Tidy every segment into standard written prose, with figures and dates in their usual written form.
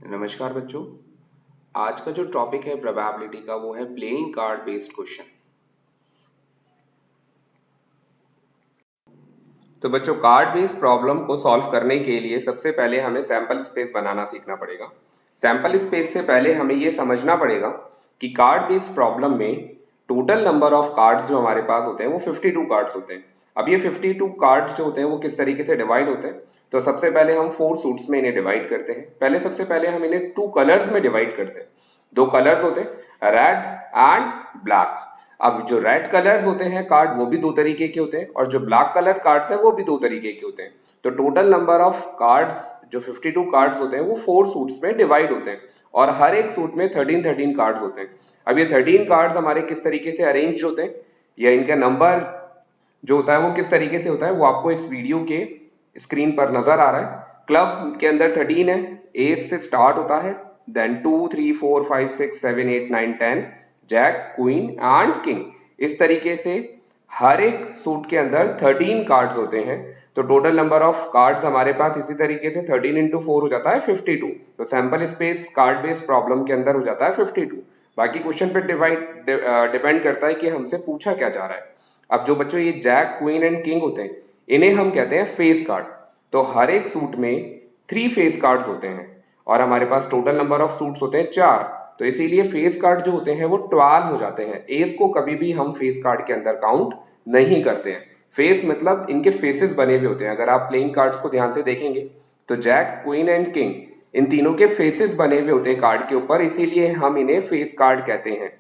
नमस्कार बच्चों। आज का जो टॉपिक है प्रोबेबिलिटी का वो है प्लेइंग कार्ड बेस्ड क्वेश्चन। तो बच्चों, कार्ड बेस्ड प्रॉब्लम को सॉल्व करने के लिए सबसे पहले हमें सैंपल स्पेस बनाना सीखना पड़ेगा। सैंपल स्पेस से पहले हमें ये समझना पड़ेगा कि कार्ड बेस्ड प्रॉब्लम में टोटल नंबर ऑफ कार्ड्स जो हमारे पास होते हैं वो 52 कार्ड्स होते हैं। अब ये 52 कार्ड्स जो होते हैं वो किस तरीके से डिवाइड होते हैं, तो सबसे पहले हम 4 सूट्स में इन्हें डिवाइड करते हैं। सबसे पहले हम इन्हें 2 कलर्स में डिवाइड करते हैं। 2 कलर्स होते हैं, रेड एंड ब्लैक। अब जो रेड कलर्स होते हैं कार्ड वो भी 2 तरीके के होते हैं और जो ब्लैक कलर कार्ड्स है वो भी 2 तरीके के होते हैं। तो टोटल नंबर ऑफ कार्ड्स जो 52 कार्ड्स होते हैं वो 4 सूट्स में डिवाइड होते हैं और हर एक सूट में 13 कार्ड्स होते हैं। अब ये 13 कार्ड्स हमारे किस तरीके से अरेंज होते हैं या इनका नंबर जो होता है वो किस तरीके से होता है वो आपको इस वीडियो के स्क्रीन पर नजर आ रहा है। क्लब के अंदर 13 है, एस से स्टार्ट होता है, then 2 3 4 5 6 7 8 9 10, jack, queen and king. इस तरीके से हर एक सूट के अंदर 13 कार्ड्स होते हैं। तो टोटल नंबर ऑफ कार्ड्स हमारे पास इसी तरीके से 13 इंटू 4 हो जाता है 52। तो sample space card based problem के अंदर हो जाता है 52। बाकी क्वेश्चन पे डिपेंड करता है कि हमसे पूछा क्या जा रहा है। अब जो बच्चों ये जैक, क्वीन एंड किंग होते हैं इन्हें हम कहते हैं फेस कार्ड। तो हर एक सूट में 3 फेस कार्ड्स होते हैं और हमारे पास टोटल नंबर ऑफ सूट्स होते हैं 4। तो इसीलिए फेस कार्ड जो होते हैं वो 12 हो जाते हैं। एज को कभी भी हम फेस कार्ड के अंदर काउंट नहीं करते हैं। फेस मतलब इनके फेसेस बने हुए होते हैं। अगर आप प्लेइंग कार्ड्स को ध्यान से देखेंगे तो जैक, क्वीन एंड किंग इन तीनों के फेसेस बने हुए होते हैं कार्ड के ऊपर, इसीलिए हम इन्हें फेस कार्ड कहते हैं।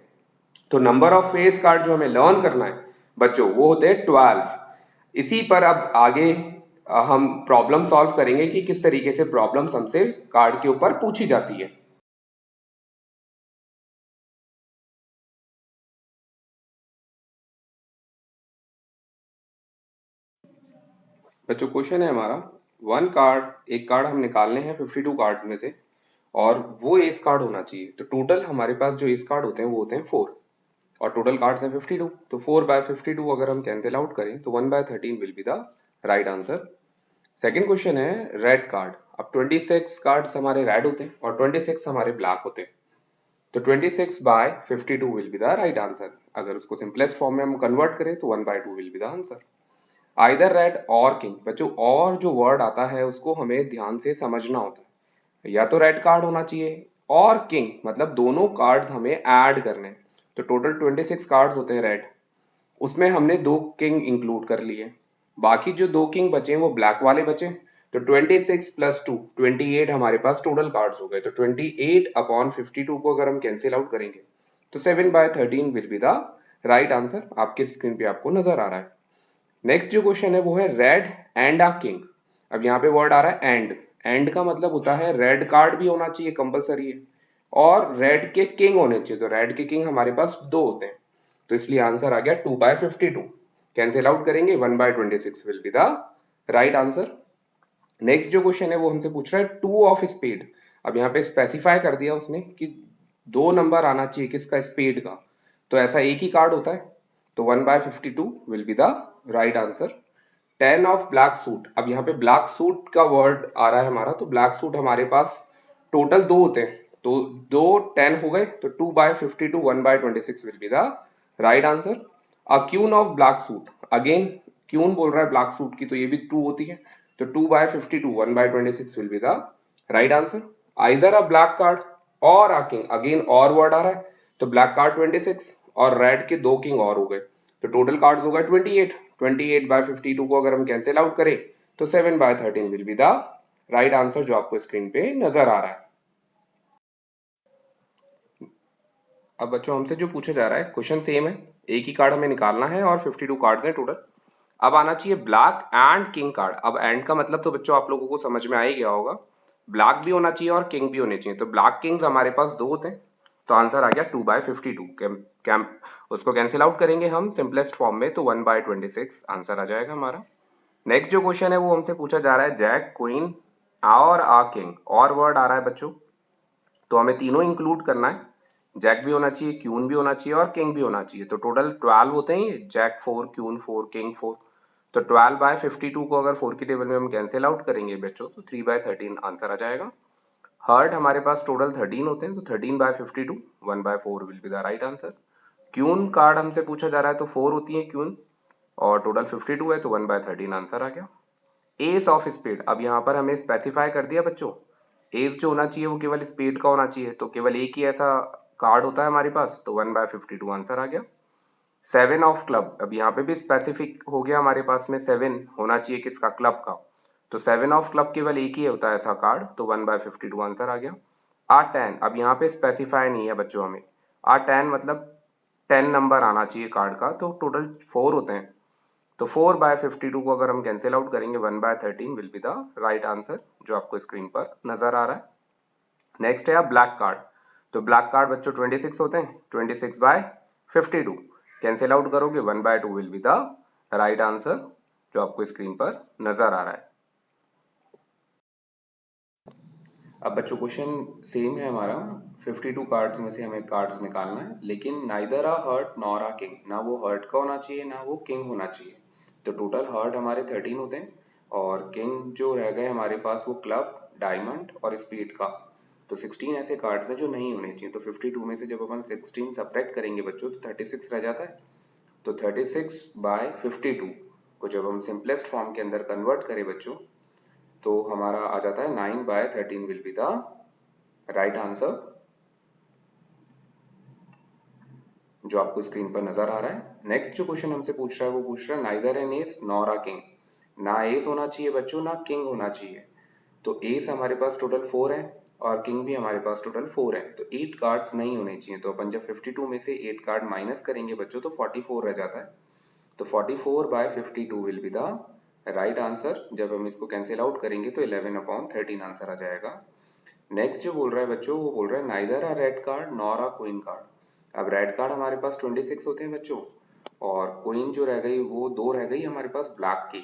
तो नंबर ऑफ फेस कार्ड जो हमें लर्न करना है बच्चों वो होते हैं 12। इसी पर अब आगे हम प्रॉब्लम सॉल्व करेंगे कि किस तरीके से प्रॉब्लम्स हमसे कार्ड के ऊपर पूछी जाती है। बच्चों क्वेश्चन है हमारा, एक कार्ड हम निकालने हैं 52 कार्ड्स में से और वो एस कार्ड होना चाहिए। तो टोटल हमारे पास जो एस कार्ड होते हैं वो होते हैं 4 और टोटल कार्ड्स हैं 52। तो 4 बाय 52 अगर हम कैंसिल आउट करें तो 1 by 13 will be the right answer. Second question है रेड कार्ड। अब 26 कार्ड्स हमारे रेड होते हैं और 26 हमारे ब्लैक होते हैं। तो 26 by 52 will be the right answer. अगर उसको सिंपलेस्ट फॉर्म में हम कन्वर्ट करें तो 1 by 2 will be the answer. Either red और किंग। बच्चों और जो वर्ड आता है उसको हमें ध्यान से समझना होता है। या तो रेड कार्ड होना चाहिए और किंग मतलब दोनों कार्ड्स हमें ऐड करने हैं। तो टोटल 26 कार्ड्स होते हैं रेड, उसमें हमने 2 किंग इंक्लूड कर लिए। बाकी जो 2 किंग बचे वो ब्लैक वाले बचे। तो 26 प्लस 2 28 हमारे पास टोटल कार्ड्स हो गए। तो 28 अपॉन 52 को अगर हम कैंसिल आउट करेंगे तो 7 by 13 will be the right answer. आपके स्क्रीन पे आपको नजर आ रहा है। नेक्स्ट जो क्वेश्चन है वो है रेड एंड अ किंग। अब यहाँ पे वर्ड आ रहा है एंड। एंड का मतलब होता है रेड कार्ड भी होना चाहिए, कंपलसरी है, और रेड के किंग होने चाहिए। तो रेड के किंग हमारे पास 2 होते हैं। तो इसलिए आंसर आ गया 2 बाय 52। कैंसिल आउट करेंगे 1 by 26 will be the right answer. Next जो क्वेश्चन है वो हमसे पूछ रहा है 2 ऑफ स्पेड। अब यहाँ पे स्पेसिफाई कर दिया उसने कि 2 नंबर आना चाहिए किसका, स्पेड का। तो ऐसा एक ही कार्ड होता है। तो 1 by 52 will be the right answer. 10 of black suit. अब यहाँ पे ब्लैक सूट का वर्ड आ रहा है हमारा। तो ब्लैक सूट हमारे पास टोटल 2 होते हैं। तो 2 10 हो गए। तो 2 by 52 1 by 26 will be the right answer. A queen of black suit. Again queen बोल रहा है ब्लैक सूट की, तो ये भी 2 होती है। तो 2 by 52 1 by 26 will be the right answer. Either a black card और अ किंग। अगेन और वर्ड आ रहा है। तो ब्लैक कार्ड 26 और रेड के 2 किंग और हो गए। तो टोटल कार्ड्स होगा 28। 28 बाय 52 को अगर हम कैंसिल आउट करें तो 7 by 13 will be the right answer, जो आपको स्क्रीन पे नजर आ रहा है। अब बच्चों हमसे जो पूछा जा रहा है क्वेश्चन सेम है। एक ही कार्ड हमें निकालना है और 52 कार्ड्स हैं टोटल। अब आना चाहिए ब्लैक एंड किंग कार्ड। अब एंड का मतलब तो बच्चों आप लोगों को समझ में आ ही गया होगा। ब्लैक भी होना चाहिए और किंग भी होने चाहिए। तो ब्लैक किंग्स हमारे पास 2 होते हैं। तो आंसर आ गया 2 बाय 52। कैम उसको कैंसिल आउट करेंगे हम सिंपलेस्ट फॉर्म में तो 1 बाय 26 आंसर आ जाएगा हमारा। नेक्स्ट जो क्वेश्चन है वो हमसे पूछा जा रहा है जैक, क्वीन और आ किंग। और वर्ड आ रहा है बच्चों, तो हमें तीनों इंक्लूड करना है। जैक भी होना चाहिए, क्यून भी होना चाहिए और किंग भी होना चाहिए। तो टोटल 12 होते हैं ये, जैक 4, क्यून 4, किंग 4। तो 12 बाय 52 को अगर 4 की टेबल में हम कैंसिल आउट करेंगे बच्चों तो 3 बाय 13 आंसर आ जाएगा। हार्ट हमारे पास टोटल 13 होते हैं, तो 13 by 52 1 by 4 will be the right answer. Queen card हमसे पूछा जा रहा है तो 4 होती है क्यून, और टोटल 52 है तो 1 बाय 13 आंसर आ गया। एस ऑफ स्पेड, अब यहाँ पर हमें स्पेसिफाई कर दिया बच्चों, एस जो होना चाहिए वो केवल स्पेड का होना चाहिए, तो केवल एक ही ऐसा कार्ड होता है हमारे पास, तो 1 बाय 52 आंसर आ गया। 7 ऑफ क्लब, अब यहाँ पे भी स्पेसिफिक हो गया हमारे पास में 7 होना चाहिए किसका, क्लब का, तो 7 ऑफ क्लब केवल एक ही होता है ऐसा कार्ड, तो 1 बाय 52 आंसर आ गया। R10, अब यहाँ पे स्पेसिफाई नहीं है बच्चों हमें, R10 मतलब 10 नंबर आना चाहिए कार्ड का, तो टोटल 4 होते हैं, तो 4 बाय 52 को अगर हम कैंसिल आउट करेंगे 1 by 13 will be the right answer, जो आपको स्क्रीन पर नजर आ रहा है। नेक्स्ट है ब्लैक कार्ड, तो ब्लैक कार्ड बच्चों 26 होते हैं, 26 बाय 52 कैंसिल आउट करोगे 1 by 2 will be the right answer, जो आपको स्क्रीन पर नजर आ रहा है। अब बच्चों क्वेश्चन सेम है हमारा, 52 कार्ड्स में से हमें कार्ड्स निकालना है, लेकिन नाइदर आ हर्ट नॉर आ किंग, ना वो हर्ट का होना चाहिए ना वो किंग होना चाहिए, तो टोटल हर्ट हमारे 13 होते हैं, और किंग जो रह गए हमारे पास वो क्लब, डायमंड और स्पीड का, तो 16 ऐसे कार्ड्स हैं जो नहीं होने चाहिए, तो 52 में से जब अपन 16 सब्ट्रैक्ट करेंगे बच्चों तो 36 रह जाता है, तो 36 बाय 52 को जब हम सिंपलेस्ट फॉर्म के अंदर कन्वर्ट करें बच्चों, तो हमारा आ जाता है 9 by 13 will be the right answer, जो आपको स्क्रीन पर नजर आ रहा है। नेक्स्ट जो क्वेश्चन हमसे पूछ रहा है वो पूछ रहा है neither an ace nor a king, ना एस होना चाहिए बच्चों ना किंग होना चाहिए, तो एस हमारे पास टोटल 4 है और किंग भी हमारे पास टोटल 4 है, तो 8 कार्ड्स नहीं होने चाहिए, तो अपन जब 52 में से 8 कार्ड माइनस करेंगे बच्चों तो 44 रह जाता है, तो 44 by 52 will be the right answer, जब हम इसको कैंसिल आउट करेंगे तो 11/13 आंसर आ जाएगा। नेक्स्ट जो बोल रहा है बच्चों वो बोल रहा है neither a red card nor a queen card, अब रेड कार्ड हमारे पास 26 होते हैं बच्चों, और क्वीन जो रह गई वो दो रह गई हमारे पास ब्लैक की,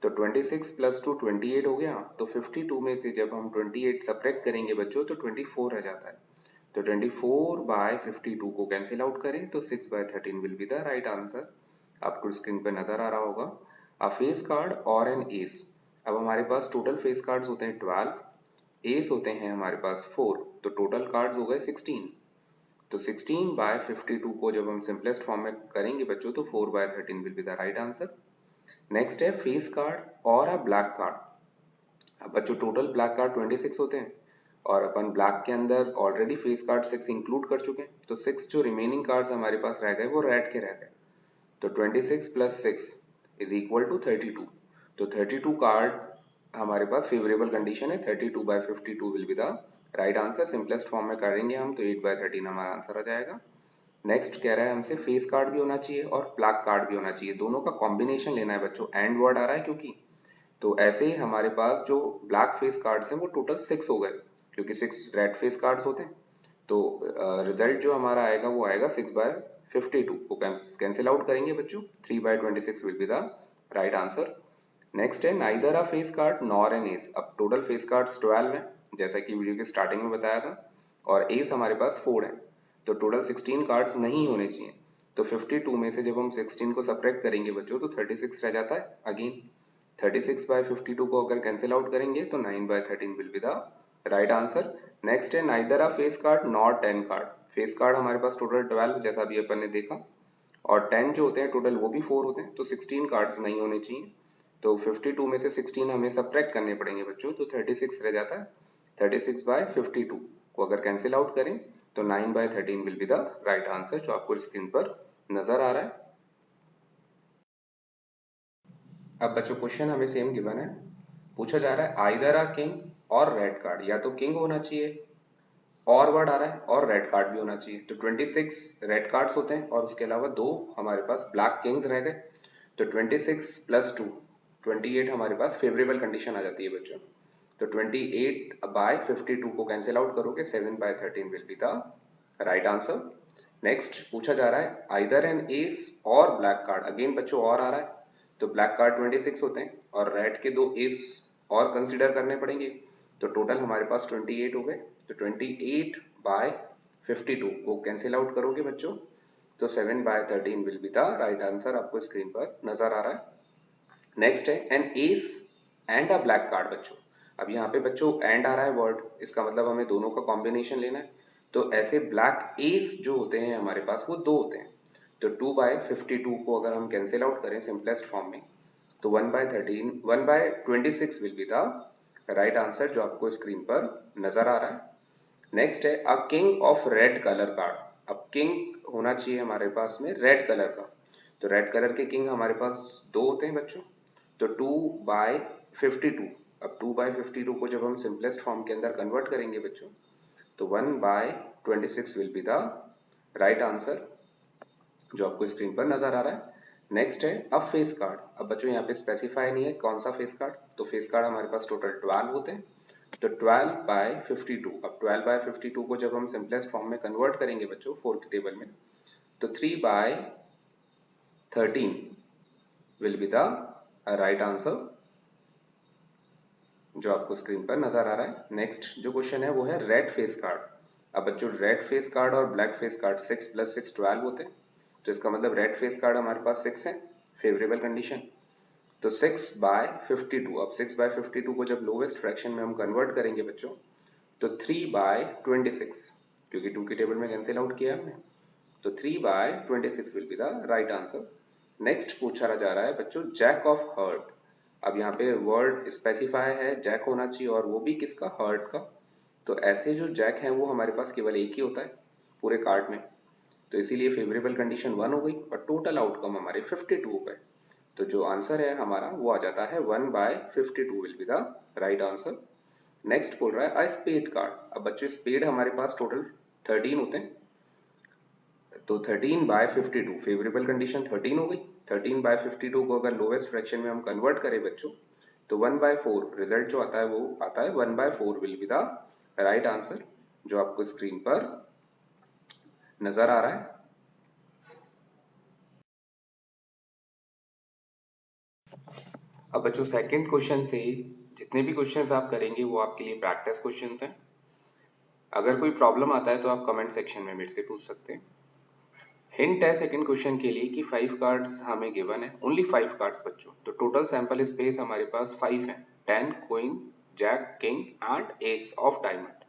तो 26 प्लस 2 28 हो गया, तो 52 में से जब हम 28 सब्ट्रैक्ट करेंगे बच्चों तो 24 रह जाता है, तो 24 बाय 52 को कैंसिल आउट करें तो 6 by 13 will be the right answer, आपको स्क्रीन पे नजर आ रहा होगा। अ फेस कार्ड और एन एस, अब हमारे पास टोटल फेस कार्ड्स होते हैं 12, एस होते हैं हमारे पास 4, तो टोटल कार्ड्स हो गए 16, तो 16 बाय 52 को जब हम सिंपलेस्ट फॉर्म में करेंगे बच्चों तो 4 by 13 will be the right answer. Next है फेस कार्ड और अ ब्लैक कार्ड, अब बच्चों टोटल ब्लैक कार्ड 26 होते हैं और अपन ब्लैक के अंदर ऑलरेडी फेस कार्ड 6 इंक्लूड कर चुके हैं, तो 6 जो रिमेनिंग कार्ड्स हमारे पास रह गए वो रेड के रह गए, तो 26 प्लस 6 इज इक्वल टू 32, तो 32 कार्ड हमारे पास फेवरेबल कंडीशन है, 32 by 52 will be the right answer, simplest form में करेंगे हम तो 8 बाय 13 हमारा आंसर आ जाएगा। नेक्स्ट कह रहा है हमसे फेस कार्ड भी होना चाहिए और ब्लैक कार्ड भी होना चाहिए, दोनों का कॉम्बिनेशन लेना है बच्चों, एंड वर्ड आ रहा है क्योंकि, तो ऐसे ही हमारे पास जो ब्लैक फेस कार्ड्स हैं वो टोटल 6 हो गए, क्योंकि 6 रेड फेस कार्ड्स होते हैं, तो रिजल्ट जो हमारा आएगा वो आएगा 6 बाय 52 को कैंसिल आउट करेंगे बच्चों, 3 by 26 will be the right answer. Next है neither a face card nor an ace, अब टोटल फेस कार्ड्स 12 हैं जैसा कि वीडियो के स्टार्टिंग में बताया था, और एस हमारे पास 4 है, तो टोटल 16 कार्ड्स नहीं होने चाहिए, तो 52 में से जब हम 16 को सब्ट्रैक्ट करेंगे बच्चों तो 36 रह जाता है, अगेन 36 बाय 52 को अगर कैंसिल आउट करेंगे तो 9 by 13 will be the right answer. Next है neither a face card nor 10 card, face card हमारे पास टोटल 12 जैसा अभी अपन ने देखा, और 10 जो होते हैं टोटल वो भी 4 होते हैं, तो 16 कार्ड्स नहीं होने चाहिए, तो 52 में से 16 हमें सब्ट्रैक्ट करने पड़ेंगे बच्चों, तो 36 रह जाता है, 36 बाय 52 को अगर कैंसिल आउट करें तो 9 by 13 will be the right answer, जो आपको स्क्रीन पर नजर आ रहा है। अब बच्चों क्वेश्चन हमें सेम गिवन है, पूछा जा रहा है आइदर अ किंग और रेड कार्ड, या तो किंग होना चाहिए और वर्ड आ रहा है और रेड कार्ड भी होना चाहिए, तो 26 रेड कार्ड्स होते हैं और उसके अलावा दो हमारे पास ब्लैक किंग्स रह गए, तो 26 प्लस 2 28 हमारे पास फेवरेबल कंडीशन आ जाती है बच्चों, तो 28 बाय 52 को कैंसिल आउट करोगे 7 by 13 will be the right answer. Next पूछा जा रहा है आइदर एन एस और ब्लैक कार्ड, अगेन बच्चों और आ रहा है, तो ब्लैक कार्ड 26 होते हैं और रेड के दो एस और कंसीडर करने पड़ेंगे, तो टोटल हमारे पास 28 हो गए, तो 28 बाय 52 को कैंसिल आउट करोगे बच्चों तो 7 by 13 will be the right answer, आपको स्क्रीन पर नजर आ रहा है। नेक्स्ट है an ace and a black card बच्चों, अब यहाँ पे बच्चों एंड आ रहा है वर्ड, इसका मतलब हमें दोनों का कॉम्बिनेशन लेना है। तो ऐसे ब्लैक एस जो होते हैं हमारे पास वो दो होते हैं। तो 2/52 को अगर हम कैंसिल आउट करें सिंपलेस्ट फॉर्म में, तो 1/26 will be the right answer जो आपको स्क्रीन पर नजर आ रहा है। नेक्स्ट है a king of red colour card. अब किंग होना चाहिए हमारे पास में रेड कलर का, तो रेड कलर के किंग हमारे पास दो होते हैं बच्चों। तो 2/52, अब 2/52 को जब हम सिंपलेस्ट फॉर्म के अंदर कन्वर्ट करेंगे बच्चों, तो 1/26 will be the right answer जो आपको स्क्रीन पर नजर आ रहा है। नेक्स्ट है अब फेस कार्ड। अब बच्चों यहाँ पे स्पेसिफाई नहीं है कौन सा फेस कार्ड, तो फेस कार्ड हमारे पास टोटल 12 होते हैं। तो 12/52, अब 12/52 को जब हम सिंपलेस्ट फॉर्म में कन्वर्ट करेंगे बच्चों 4 की टेबल में, तो 3/13 will be the right answer जो आपको स्क्रीन पर नजर आ रहा है। नेक्स्ट जो क्वेश्चन है वो है रेड फेस कार्ड। अब बच्चों रेड फेस कार्ड और ब्लैक फेस कार्ड 6 + 6 12 होते हैं, तो इसका मतलब रेड फेस कार्ड हमारे पास 6 है, फेवरेबल कंडीशन। तो 6/52, अब 6/52 को जब लोवेस्ट फ्रैक्शन में हम कन्वर्ट करेंगे बच्चों, तो 3/26, क्योंकि 2 की टेबल में कैंसिल आउट किया हमने, तो 3/26 will be the right answer. Next पूछा जा रहा है बच्चों जैक ऑफ हर्ट। अब यहाँ पे वर्ड स्पेसिफाई है जैक होना चाहिए, और वो भी किसका, हर्ट का। तो ऐसे जो जैक है वो हमारे पास केवल एक ही होता है पूरे कार्ड में, तो इसीलिए फेवरेबल कंडीशन 1 हो गई और टोटल आउटकम हमारे 52 हो गए। तो जो आंसर है हमारा वो आ जाता है 1/52 will be the right answer. Next बोल रहा है अ स्पेड कार्ड। अब बच्चों स्पेड हमारे पास टोटल 13 होते हैं, तो 13/52 फेवरेबल कंडीशन 13 हो गई। 13/52 को अगर लोवेस्ट फ्रैक्शन में हम कन्वर्ट करें बच्चों, तो 1/4 रिजल्ट जो आता है वो आता है 1/4 will be the right answer जो आपको स्क्रीन पर नजर आ रहा है। अब बच्चों सेकंड क्वेश्चन से जितने भी क्वेश्चंस आप करेंगे वो आपके लिए प्रैक्टिस क्वेश्चंस हैं। अगर कोई प्रॉब्लम आता है तो आप कमेंट सेक्शन में मेरे से पूछ सकते हैं। हिंट है सेकंड क्वेश्चन के लिए कि 5 कार्ड्स हमें गिवन है, ओनली 5 कार्ड्स बच्चों, तो टोटल सैंपल स्पेस हमारे पास 5 है, 10 queen jack king and ace of diamond.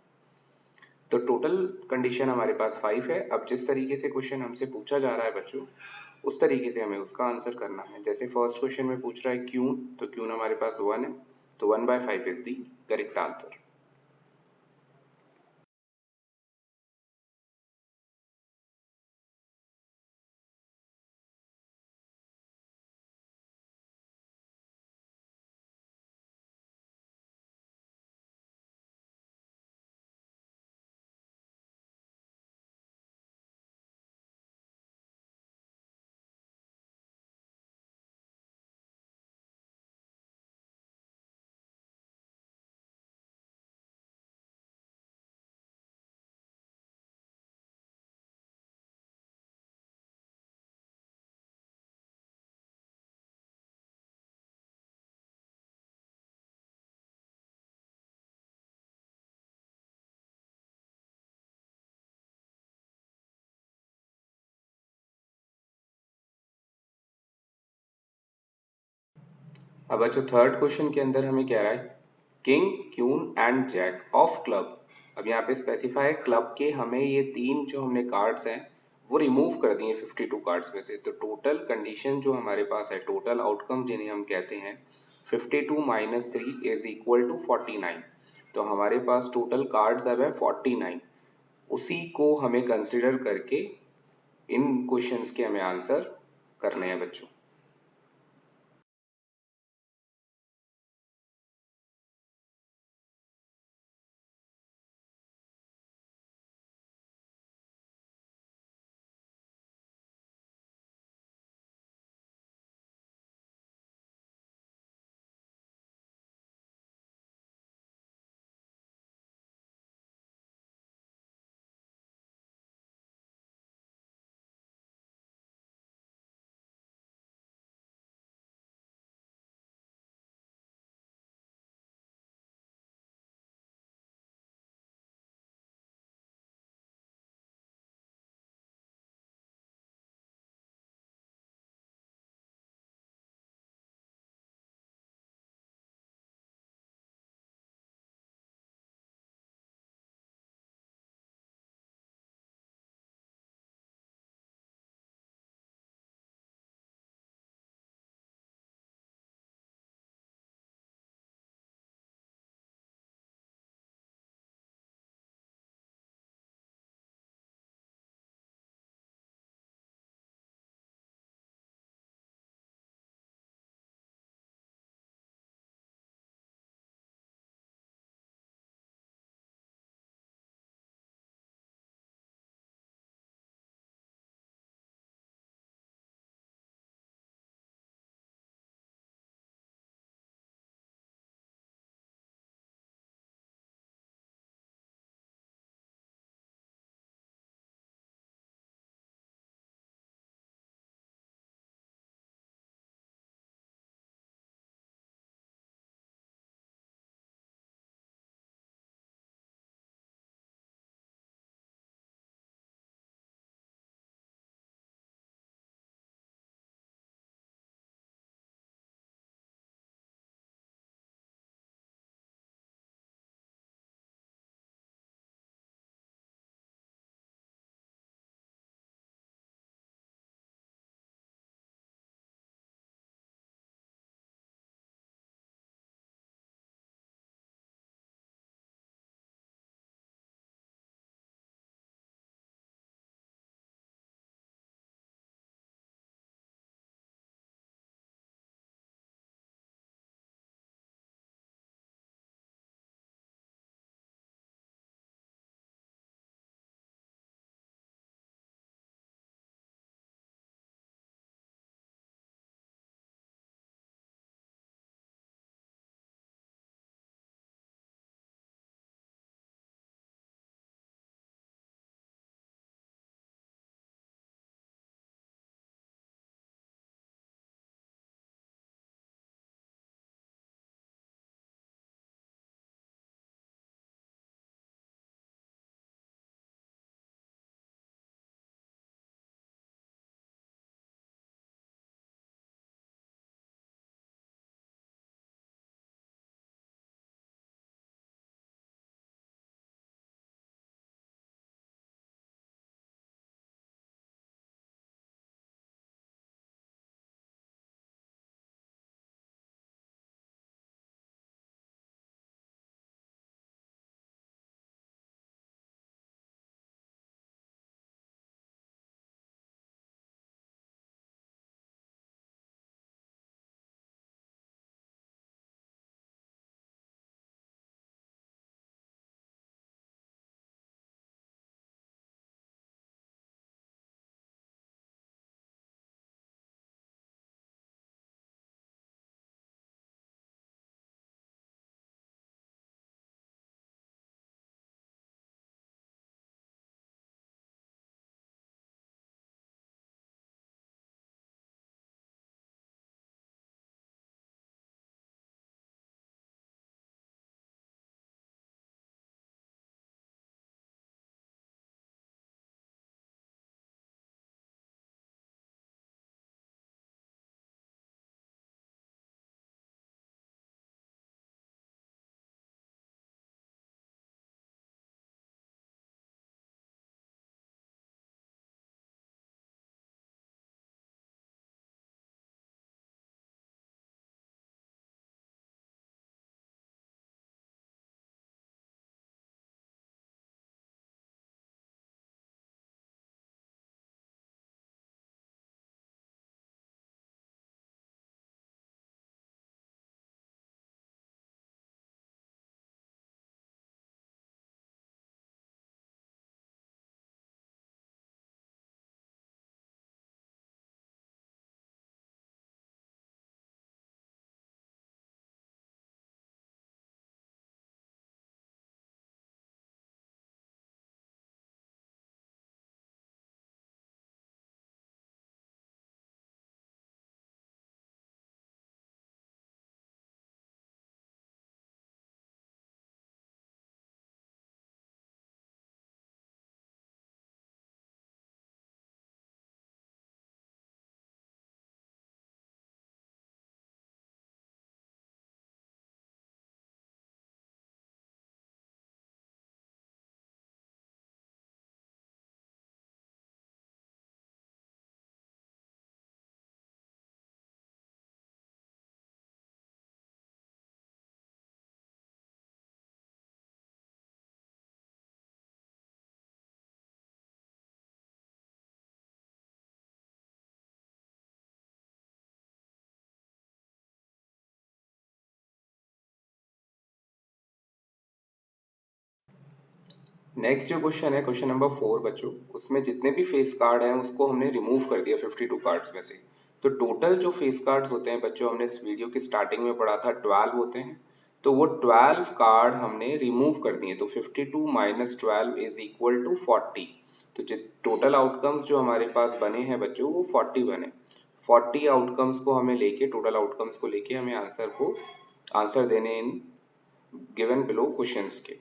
तो टोटल कंडीशन हमारे पास 5 है। अब जिस तरीके से क्वेश्चन हमसे पूछा जा रहा है बच्चों, उस तरीके से हमें उसका आंसर करना है। जैसे फर्स्ट क्वेश्चन में पूछ रहा है क्यून, तो क्यून हमारे पास 1 है, तो 1/5 इज दी करेक्ट आंसर। अब बच्चों थर्ड क्वेश्चन के अंदर हमें कह रहा है king queen and jack of club. अब यहाँ पे स्पेसिफाई है क्लब के, हमें ये तीन जो हमने कार्ड्स हैं वो रिमूव कर दिए 52 कार्ड्स में से। तो टोटल कंडीशन जो हमारे पास है, टोटल आउटकम जिन्हें हम कहते हैं 52 - 3 इज इक्वल टू 49। तो हमारे पास टोटल कार्ड्स अब है 49, उसी को हमें कंसिडर करके इन क्वेश्चंस के हमें आंसर करने हैं बच्चों। नेक्स्ट जो क्वेश्चन है क्वेश्चन नंबर 4 बच्चों, उसमें जितने भी फेस कार्ड हैं उसको हमने रिमूव कर दिया 52 कार्ड्स में से। तो टोटल जो फेस कार्ड्स होते हैं बच्चों, हमने इस वीडियो की स्टार्टिंग में पढ़ा था 12 होते हैं। तो वो 12 कार्ड हमने रिमूव कर दिए, तो 52 माइनस 12 इज इक्वल टू 40। तो टोटल आउटकम्स जो हमारे पास बने हैं बच्चों वो 40 बने। 40 आउटकम्स को हमें लेके, टोटल आउटकम्स को लेके हमें आंसर देने इन गिवन बिलो क्वेश्चंस के।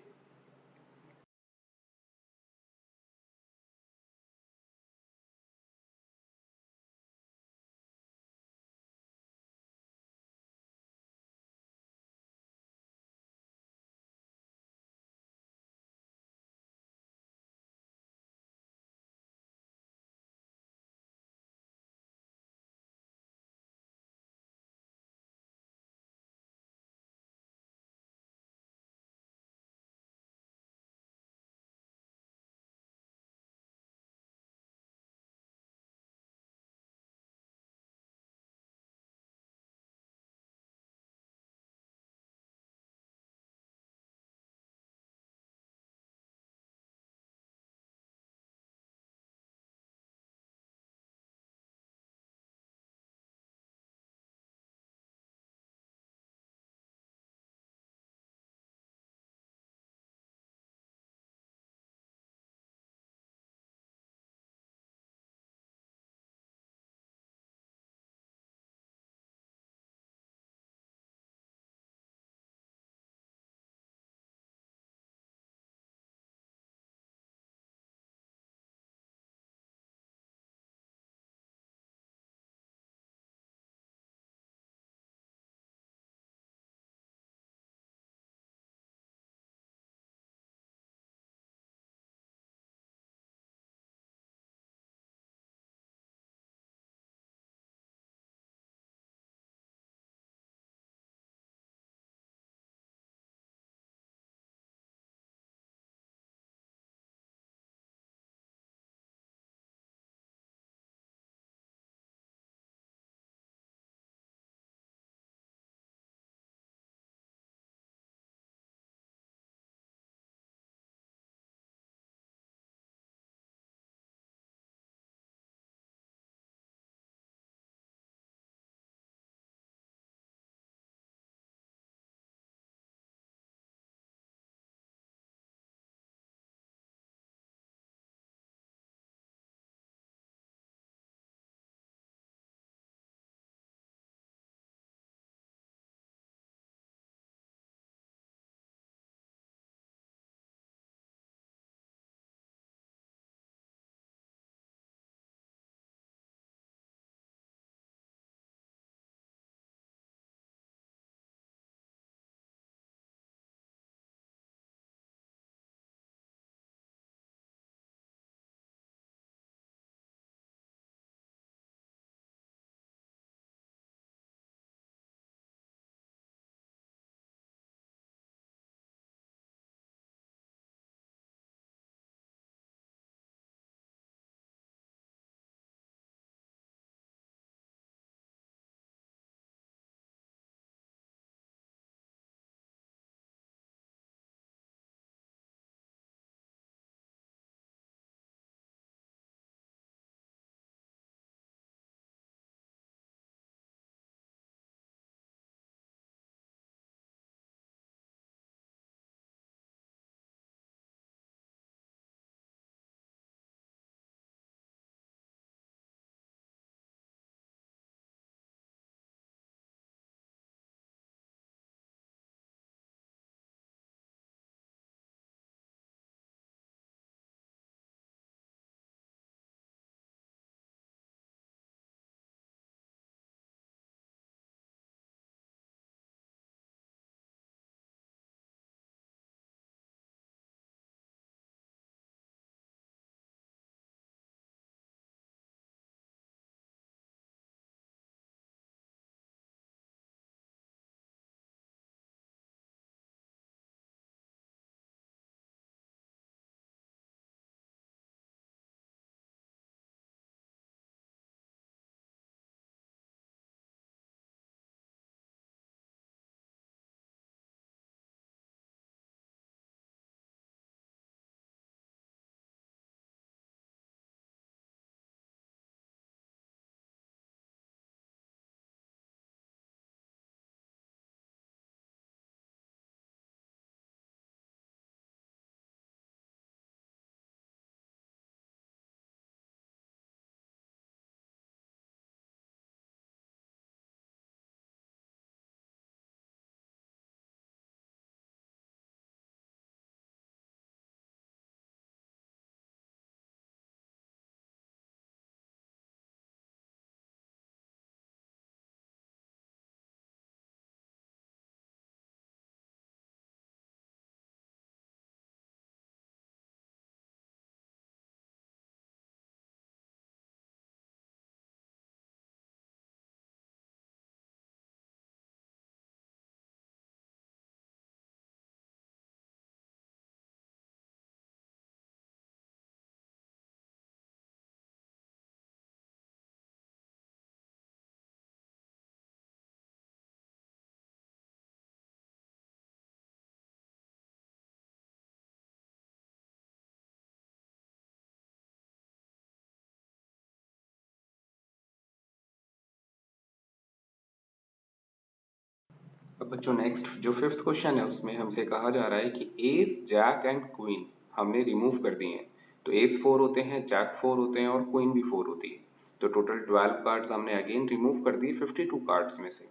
बच्चों नेक्स्ट जो फिफ्थ क्वेश्चन है उसमें हमसे कहा जा रहा है कि एस जैक एंड क्वीन हमने रिमूव कर दिए हैं। तो एस 4 होते हैं, जैक 4 होते हैं और क्वीन भी 4 होती है। तो टोटल 12 कार्ड्स हमने अगेन रिमूव कर दिए 52 कार्ड्स में से।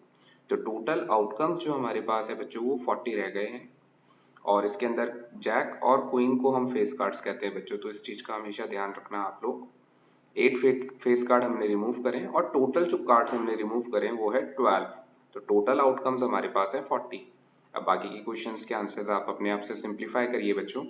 तो टोटल आउटकम्स जो हमारे पास है बच्चों वो 40 रह गए हैं। और इसके अंदर जैक और क्वीन को हम फेस कार्ड्स कहते हैं बच्चों, तो इस चीज का हमेशा ध्यान रखना आप लोग। 8 फेस कार्ड हमने रिमूव करें और टोटल जो कार्ड्स हमने रिमूव करें वो है 12। तो टोटल आउटकम्स हमारे पास है 40। अब बाकी के क्वेश्चंस के आंसर्स आप अपने आप से सिंप्लीफाई करिए बच्चों।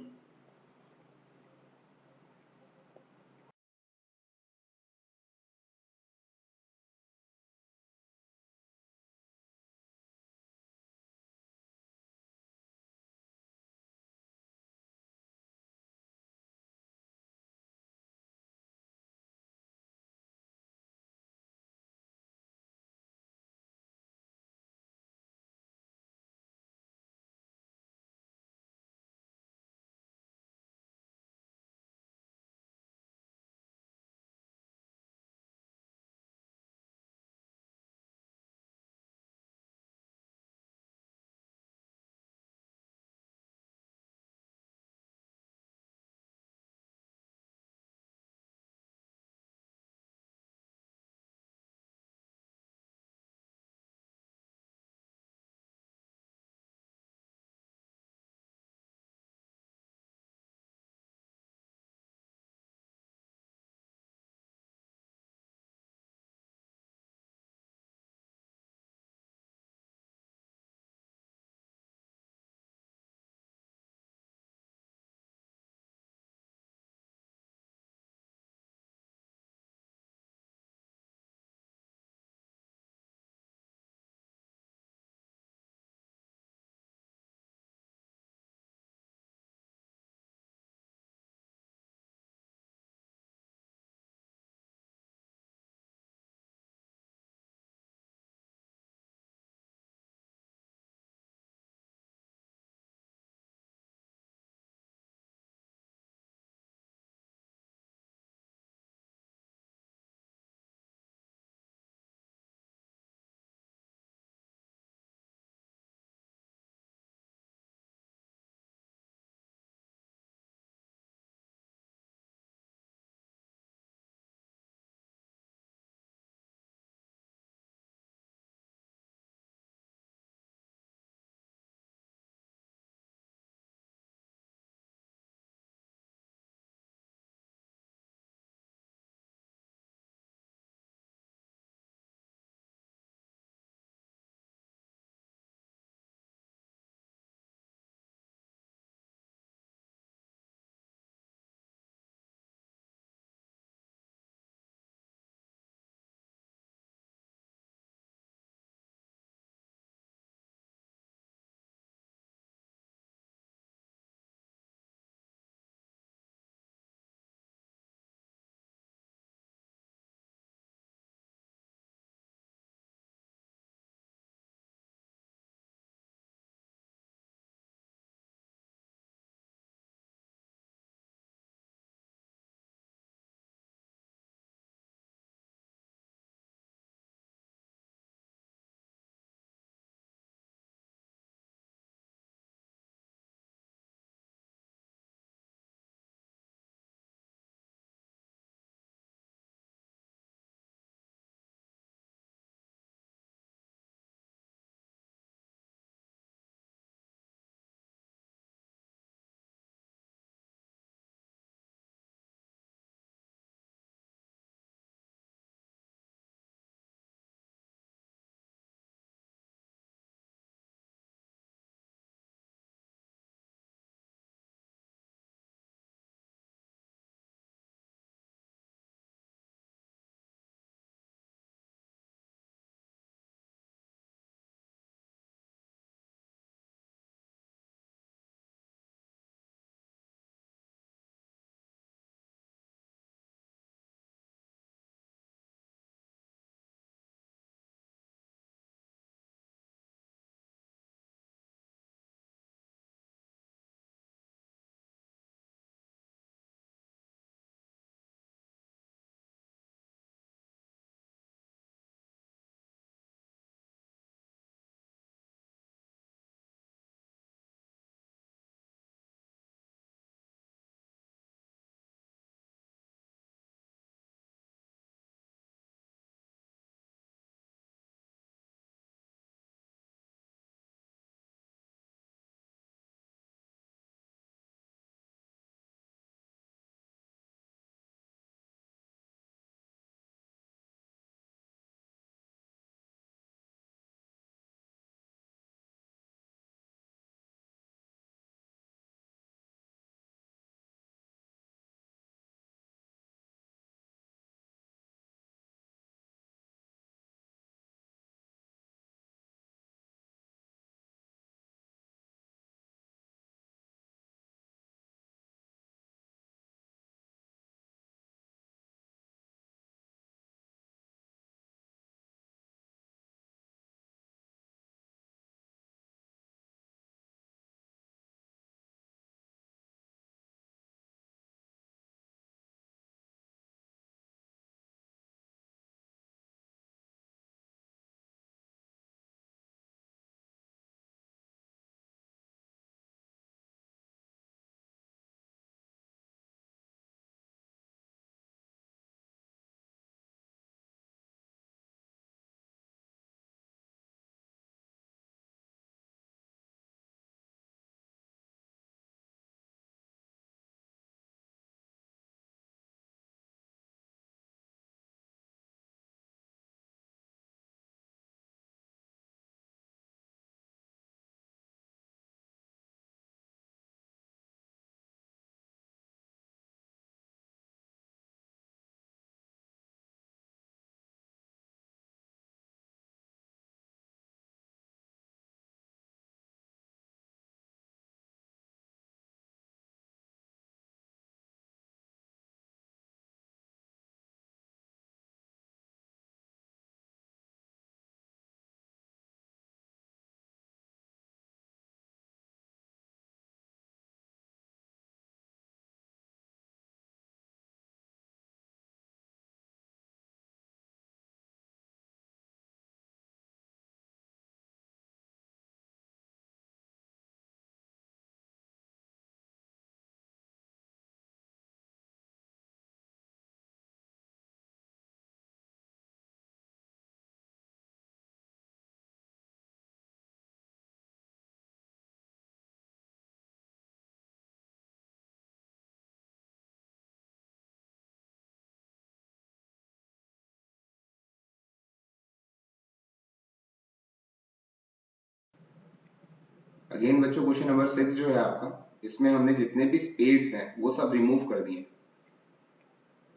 अगेन बच्चों क्वेश्चन नंबर 6 जो है आपका, इसमें हमने जितने भी स्पेड्स हैं वो सब रिमूव कर दिए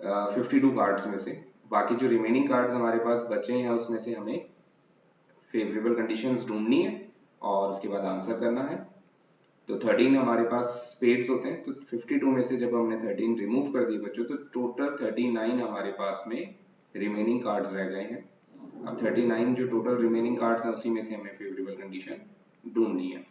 52 कार्ड्स में से। बाकी जो रिमेनिंग कार्ड्स हमारे पास बचे हैं उसमें से हमें फेवरेबल कंडीशंस ढूंढनी है और उसके बाद आंसर करना है। तो 13 हमारे पास स्पेड्स होते हैं, तो 52 में से जब हमने 13 रिमूव कर दिए बच्चों, तो टोटल 39 हमारे पास में रिमेनिंग कार्ड्स रह गए हैं। अब 39 जो टोटल रिमेनिंग कार्ड्स हैं उसी में से हमें फेवरेबल कंडीशन ढूंढनी है।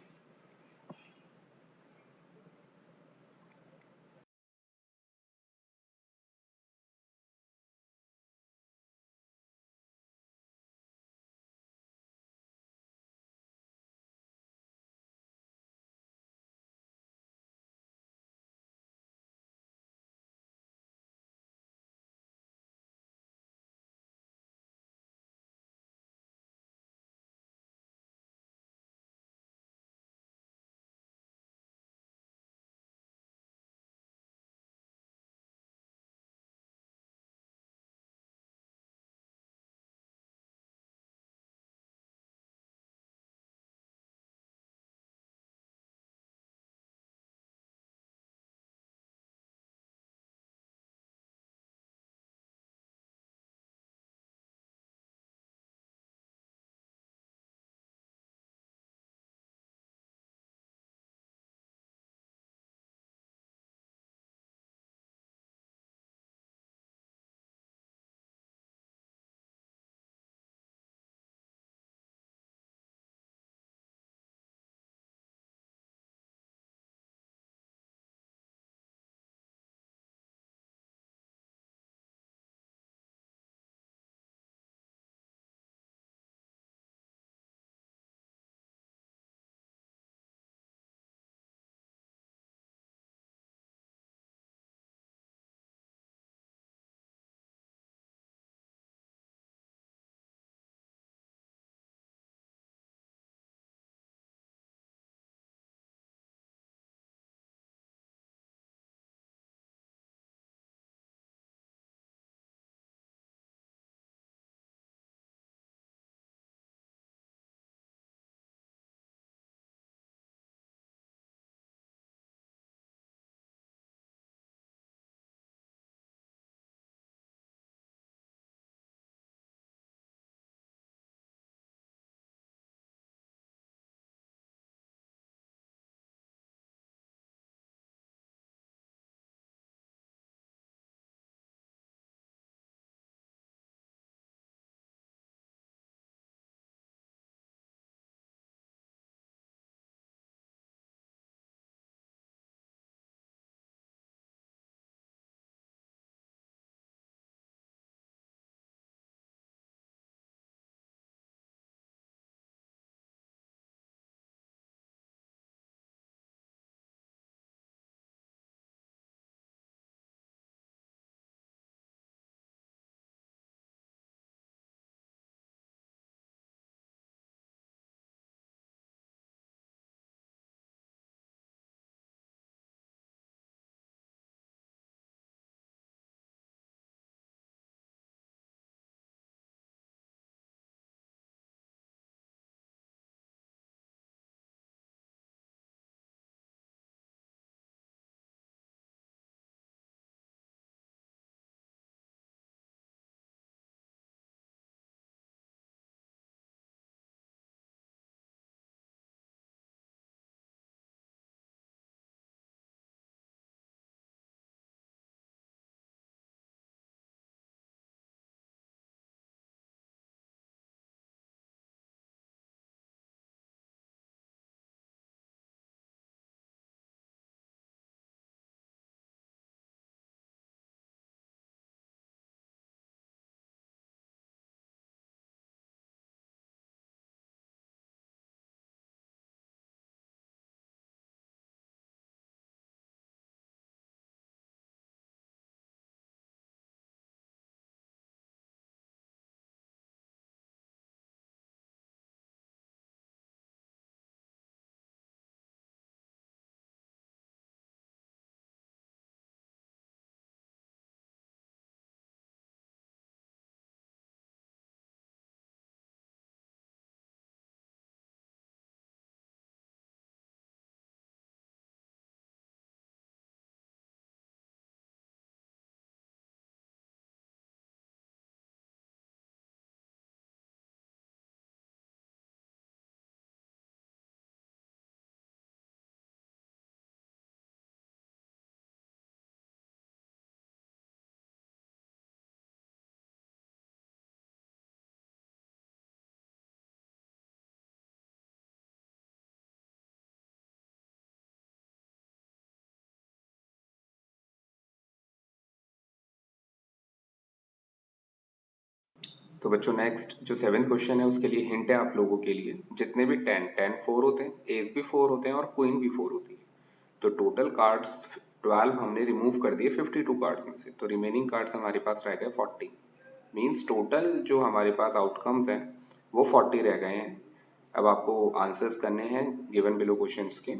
तो बच्चों नेक्स्ट जो 7th क्वेश्चन है उसके लिए हिंट है आप लोगों के लिए, जितने भी 10 4 होते हैं, एस भी 4 होते हैं और क्वीन भी 4 होती है, तो टोटल कार्ड्स 12 हमने रिमूव कर दिए 52 कार्ड्स में से, तो रिमेनिंग कार्ड्स हमारे पास रह गए 40। मींस टोटल जो हमारे पास आउटकम्स हैं वो 40 रह गए हैं। अब आपको आंसर्स करने हैं गिवन बिलो क्वेश्चंस के।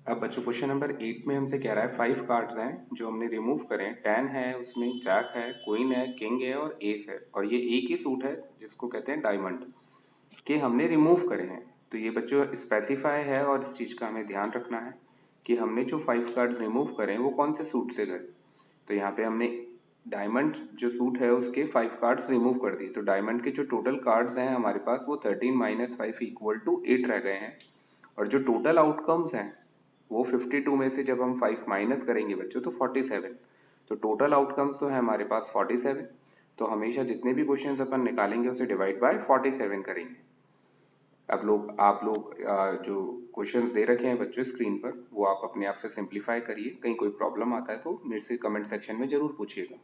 अब बच्चों क्वेश्चन नंबर 8 में हमसे कह रहा है 5 कार्ड्स हैं जो हमने रिमूव करें। 10 है, उसमें जैक है, क्वीन है, किंग है और एस है, और ये एक ही सूट है जिसको कहते हैं डायमंड के हमने रिमूव करे हैं। तो ये बच्चों स्पेसिफाई है और इस चीज़ का हमें ध्यान रखना है कि हमने जो 5 कार्ड्स रिमूव करें वो कौन से सूट से करे। तो यहाँ पे हमने डायमंड जो सूट है उसके 5 कार्ड्स रिमूव कर दिए, तो डायमंड के जो टोटल कार्ड्स हैं हमारे पास वो 13 माइनस 5 इक्वल टू 8 रह गए हैं, और जो टोटल आउटकम्स हैं वो 52 में से जब हम 5 माइनस करेंगे बच्चों तो 47। तो टोटल आउटकम्स तो है हमारे पास 47। तो हमेशा जितने भी क्वेश्चंस अपन निकालेंगे उसे डिवाइड बाय 47 करेंगे। अब आप लोग जो क्वेश्चंस दे रखे हैं बच्चों स्क्रीन पर वो आप अपने आप से सिंप्लीफाई करिए। कहीं कोई प्रॉब्लम आता है तो मेरे से कमेंट सेक्शन में जरूर पूछिएगा।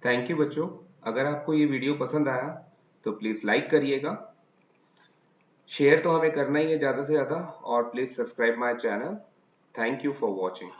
थैंक यू बच्चों। अगर आपको ये वीडियो पसंद आया तो प्लीज़ लाइक करिएगा, शेयर तो हमें करना ही है ज़्यादा से ज़्यादा, और please subscribe my channel. Thank you for watching.